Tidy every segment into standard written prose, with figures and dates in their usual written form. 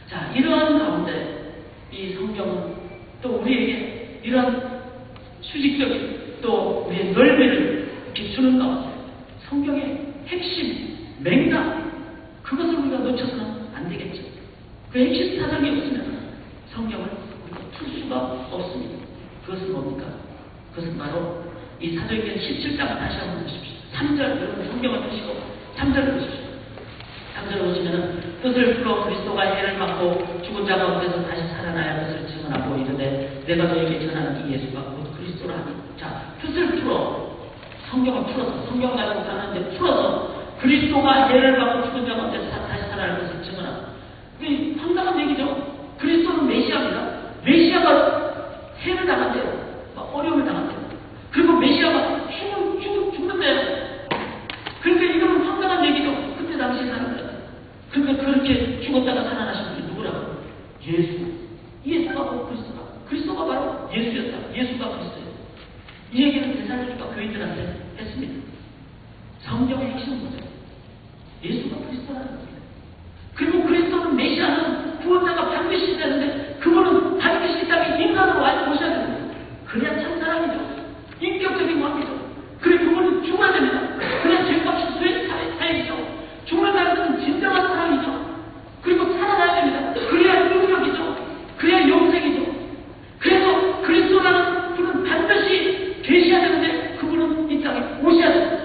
자, 이러한 가운데 이 성경은 또 우리에게 이러한 수직적인 또 우리의 넓이를 비추는 가운데 성경의 핵심, 맥락, 그것을 우리가 놓쳐서는 안 되겠죠. 그 핵심 사상이 없으면 성경을 우리가 풀 수가 없습니다. 그것은 뭡니까? 그것은 바로 이 사도행전 17장 다시 한번 보십시오. 3절, 여러분 성경을 보시고 3절을 보십시오. 3절을 보시면은 뜻을 풀어 그리스도가 해를 받고 죽은 자 가운데서 다시 살아나야 것을 증언하고 이르되 내가 너에게 전하는 이 예수가 곧 그리스도라 하니. 자, 뜻을 풀어 성경을 풀어서 성경 가지고 가는데 풀어서 그리스도가 해를 받고 죽은 자 가운데서 다시 살아날 것을 증언하고. 이게 황당한 얘기죠. 그리스도는 메시아입니다. 메시아가 해를 당한대요. 어려움을 당한대요. 그리고 메시아가 해는 죽는데요. 그러니까 이거는 황당한 얘기죠. 그때 당시 사람들. 그러니까 그렇게 죽었다가 살아나신 분이 누구라고? 예수가 곧 그리스도가. 그리스도가 바로 예수였다. 예수가 그리스도였다. 이 얘기는 대살로니까 교인들한테 했습니다. 성경의 핵심은 뭐죠? 예수가 그리스도라는 겁니다. 그리고 그리스도는 메시아는 구원자가 반드시 되는데 그분은 반드시 이 땅에 인간으로 와서 오셔야 됩니다. 그래야 참 사람이죠. 인격적인 관계죠. 그리고 그분은 죽어야 됩니다. 그래야 죄값이 사해지죠. 죽는다는 것은 진정한 사랑이죠. 그리고 살아나야 됩니다. 그래야 능력이죠. 그래야 영생이죠. 그래서 그리스도라는 분은 반드시 계셔야 되는데 그분은 이 땅에 오셔야 됩니다.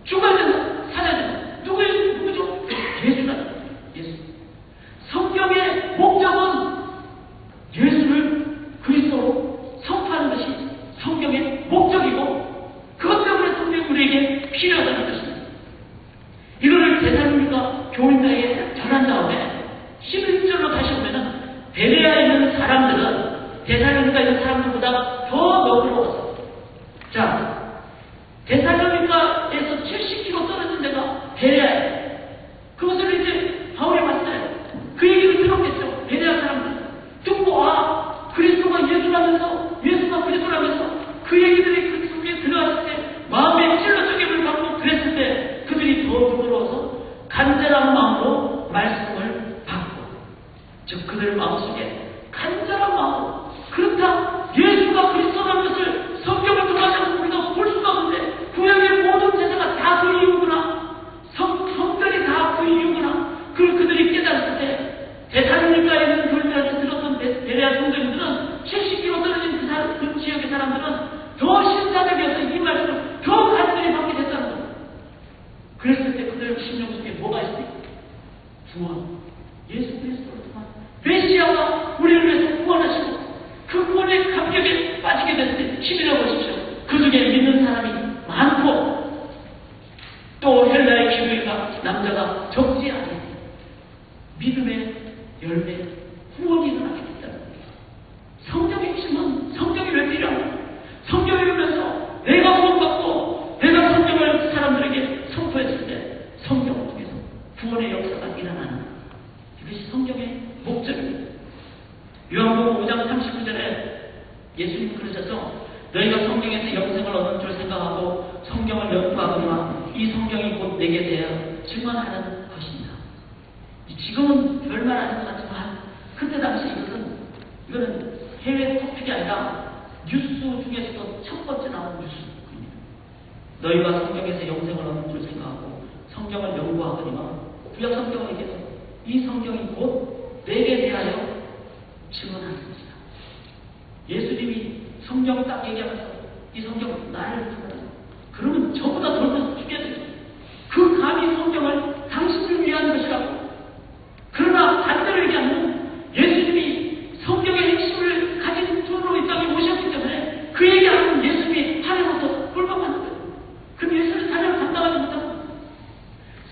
죽어야 된다. 살아야 된다. 누구죠? 예수다. 예수. 성경의 목적은 예수를 그리스도로 선포하는 것이 성경의 목적이고 그것 때문에 성경이 우리에게 필요하다는 것입니다. 이거를 데살로니가 교인들에게 전한 다음에 11절로 다시 보면은 베레아에 있는 사람들은 데살로니가에 있는 사람들보다 더 너그러웠어. 자, 데살로니가에서 70km 떨어진 데가 베레아예요. 그것을 이제 바울이 봤어요. 그 얘기를 들었겠죠. 베레아 사람들 듣고 그리스도가 예수라면서 예수가 그리스도라면서 그 얘기들이 그 속에 들어갔을 때 마음에 찔러적임을 받고 그랬을 때 그들이 더 부끄러워서 간절한 마음으로 말씀을 받고 즉 그들 마음속에 간절한 마음으로 그렇다 예수가 그리스도라는 것을 성경을 통해서 우리가 볼 수가 없는데 구약의 모든 제사가 다 그 이유구나 성전이 다 그 이유구나 그걸 그들이 깨달았을 때 데살로니가에 있는 교인들한테 들었던 베레아 성도님들은 70km 떨어진 그 지역의 사람들은 더 신사적이어서 이 말씀을 더 간절히 받게 됐다는 겁니다. 그랬을 때 그들 심령 속에 뭐가 있습니까? 구원. 예수 그리스도를 통한 메시아가 우리를 위해서 구원하시고 그 구원의 감격에 빠지게 됐을 때 힘이라고 보십시오. 그 중에 믿는 사람이 많고 또 헬라의 기회가 남자가 적지 않은 믿음의 열매, 구원이 일어나게 됐다는 겁니다. 성경의 핵심은 성경이 왜 필요합니까? 성경을 읽으면서 내가 구원받고 내가 성경을 사람들에게 선포했을 때 성경을 통해서 구원의 역사가 일어나는 이것이 성경의 목적입니다. 요한복음 5장 39절에 예수님 그러셔서 너희가 성경에서 영생을 얻은 줄 생각하고 성경을 연구하거나 이 성경이 곧 내게 대하여 증언하는 것입니다. 지금은 별말 아닌 것 같지만 그때 당시 이거는 해외 토픽이 아니라 뉴스 중에서도 첫 번째 나온 뉴스입니다. 너희가 성경에서 영생을 얻는 줄 생각하고 성경을 연구하거니와 구약 성경을 얘기해서 이 성경이 곧 내게 대하여 증언하는 것이다. 예수님이 성경 딱 얘기하면서 이 성경은 나를 증언하고 그러면 저보다 더 죽여야 되죠. 그 감히 성경을 당신을 위한 것이라고. 그러나 반대로 얘기하면 예수님이 성경의 핵심을 가진 분으로 이 땅에 오셨기 때문에 그 얘기하면 예수님이 하늘로부터 꿀밤하는 거예요. 그럼 예수는 사명을 감당하지 못하고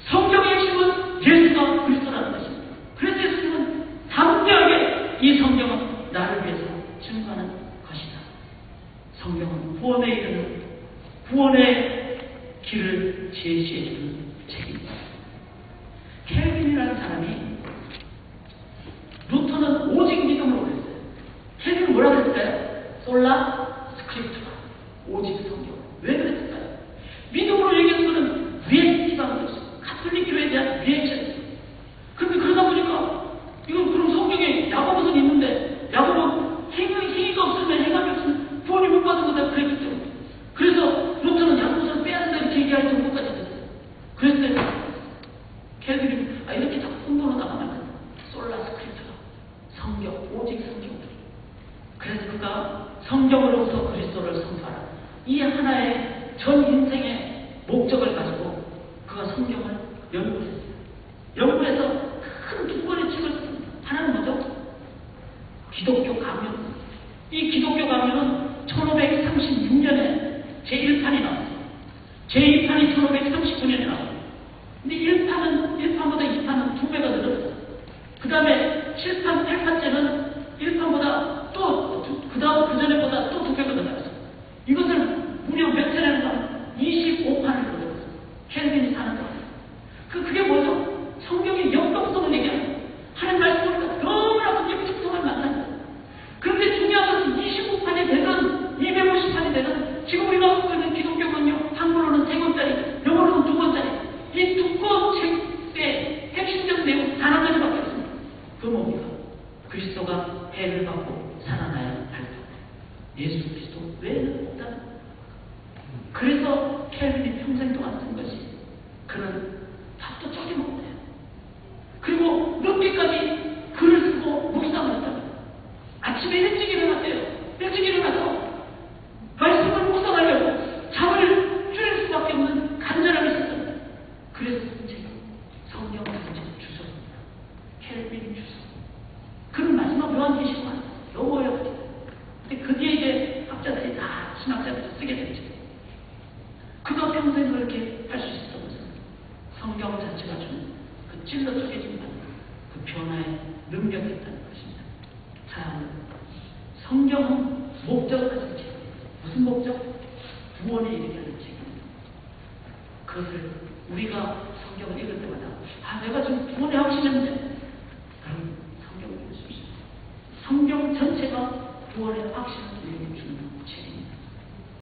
성경의 핵심은 예수가 그리스도라는 것입니다. 그래서 예수님은 담대하게 이 성경은 나를 위해서 증거하는 것이다. 성경은 구원에 이르는 구원의 길을 제시해주는 책입니다. 켈빈이라는 사람이 루터는 오직 믿음으로 그랬어요. 켈빈은 뭐라고 했을까요? 솔라 스크립투라. 오직 성경. 왜 그랬을까요? 믿음으로 얘기하는 것은 리액티브한 것이죠. 가톨릭 교회에 대한 리액션이죠. 그런데 그러다 보니까 이건 그럼 그러니까 성경으로서 그리스도를 선포하라. 이 하나의 전 인생의 목적을 가지고 그가 성경을 연구했어요. 연구해서 큰 두 권의 책을 씁니다. 하나는 뭐죠? 기독교 가면. 이 기독교 가면은 1536년에 제1판이 나왔어요. 제2판이 1539년에 나왔어요. 근데 1판보다 2판은 2배가 늘었어요. 그 다음에 7판, 8판째는 1판보다 또, 그 전에보다 또 2배가 늘었어요. 이것을 무려 몇 차례나 하면 25판을 늘었어요. 켈빈이 사는 동안. 그게 뭐죠? 성경의 역동성을 얘기하는 거예요. 하나님 말씀을 너무나 그게 특성을 만난 거예요. 그런데 중요한 것은 25판이 되든 250판이 되든 지금 우리가 갖고 있는 기독교는요, 한글로는 3권짜리, 영어로는 2권짜리. 이 두꺼운 책의 핵심적 내용 단 한 가지밖에 없습니다. 그 뭡니까? 그리스도가 해를 받고 살아나야 할 것. 예수 그리스도 외에는 없다는 거예요. 그래서 켈빈이 평생 동안 쓴 것이 그는 밥도 쪼개 먹어요. 그리고 늦게까지 글을 쓰고 묵상을 했답니다. 아침에 일찍 일어났대요. 일찍 일어나서 말씀을 묵상하려고 잠을 줄일 수밖에 없는 간절함이 있었답니다. 그래서 제가 성경 전체 주소입니다. 켈빈 주소. 그는 마지막 요한계시록 안 썼어요. 영어였거든요. 근데 그 뒤에 이제 학자들이 다 신학자들이 쓰게 됐죠. 그가 평생 그렇게 할 수 있었던 것은 성경 자체가 준 그 찔러 쪼개진 그 변화의 능력이었다는 것입니다. 자, 성경은 목적을 가진 책. 무슨 목적? 구원에 이르게 하는 책입니다. 그것을 우리가 성경을 읽을 때마다 내가 지금 구원의 확신했는데 그럼 성경을 읽으십시오. 성경 전체가 구원의 확신을 우리에게 주는 책입니다.